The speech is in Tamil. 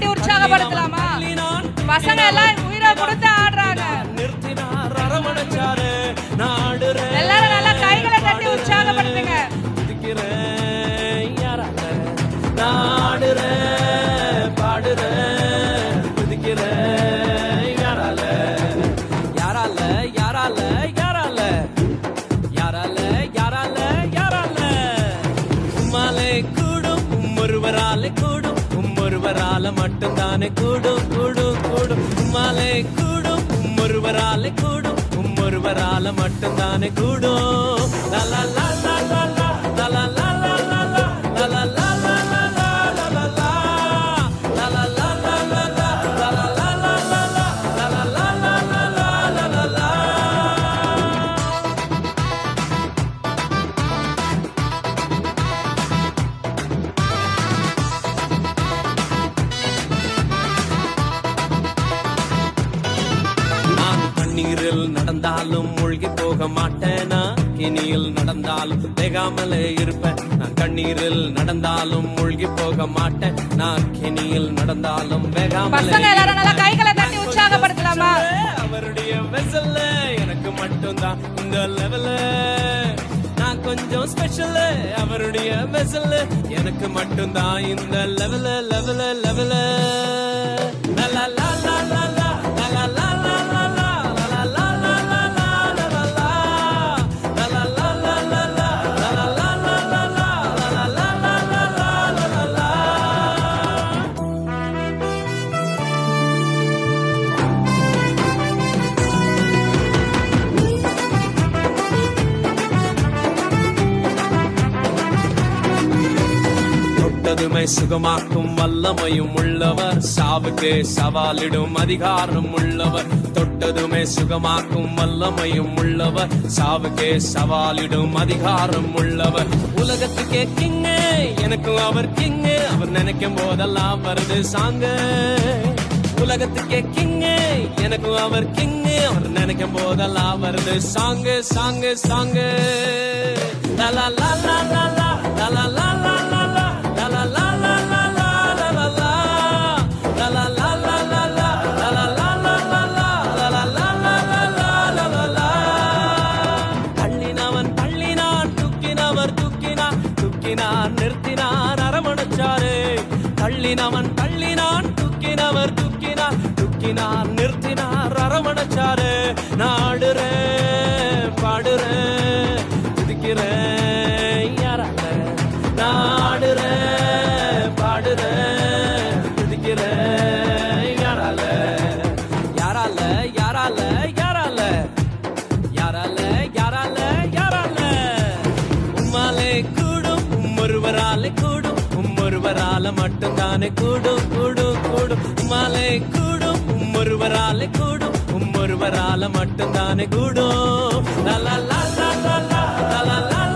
தட்டி உற்சாகப்படுத்தலாமா? பசங்க எல்லாம் உயிரை கொடுத்து ஆடுறாங்க. எல்லாரும் நல்லா கைகளை தட்டி உற்சாகப்படுத்துங்க. ஒருவரால மட்டும்தானே கூடும் கூடும் கூடும் உம்மாலே கூடும் ஒருவரால கூடும் ஒருவரால மட்டும்தானே கூடும் லா லா லா லா லா லா லா லா லா லா லா லா லா நீரில் நடந்தாலும் மூழ்கி போக மாட்டேனா கிணியில் நடந்தாலும் வேகாமலே இருப்பேன் நான் கண்ணீரில் நடந்தாலும் மூழ்கி போக மாட்டேன் நான் கிணியில் நடந்தாலும் வேகாமலே கைகளை தட்டி உற்சாகப்படுத்தலாமா? அவருடைய வெசல்ல எனக்கு மட்டும்தான் இந்த லெவல நான் கொஞ்சம் ஸ்பெஷல் அவருடைய வெசல்ல எனக்கு மட்டும்தான் இந்த லெவல லெவல லெவல லா லா லா லா லா லா லா தொட்டதுமை சுகமாக்கும் வல்லமையும் உள்ளவர் சாவுக்கு சவாலிடும் அதிகாரம் உள்ளவர் தொட்டதுமே சுகமாக்கும் வல்லமையும் உள்ளவர் சாவுக்கு சவாலிடும் அதிகாரம் உள்ளவர் உலகத்துக்கே கிங்கு எனக்கும் அவர் கிங்கு அவர் நினைக்கும் போதெல்லாம் வருது சாங்க உலகத்துக்கே கிங்கு எனக்கும் அவர் கிங்கு அவர் நினைக்கும் போதெல்லாம் வருது சாங்கு சாங்கு சாங்கு லா லா லா லா லா லா லா லா நிறுத்தினான் அரவணைச்சாரு தள்ளினவன் தள்ளினான் தூக்கினவர் தூக்கினார் தூக்கினார் நிறுத்தினார் அரவணைச்சாரு நாடுறேன் பாடுறேன் துதிக்கிறேன் யாரால நாடுறேன் பாடுறேன் துதிக்கிறேன் யாரால யாரால யாரால யாரால யாரால யாரால யாரால உம்மாலே ஒருவரால கூடும் ஒருவரால மட்டும்தானே கூடும் கூடும் கூடும் உம்மாலே கூடும் ஒருவரால கூடும் ஒருவரால மட்டும்தானே கூடும் லா லா லா லா லா லா லா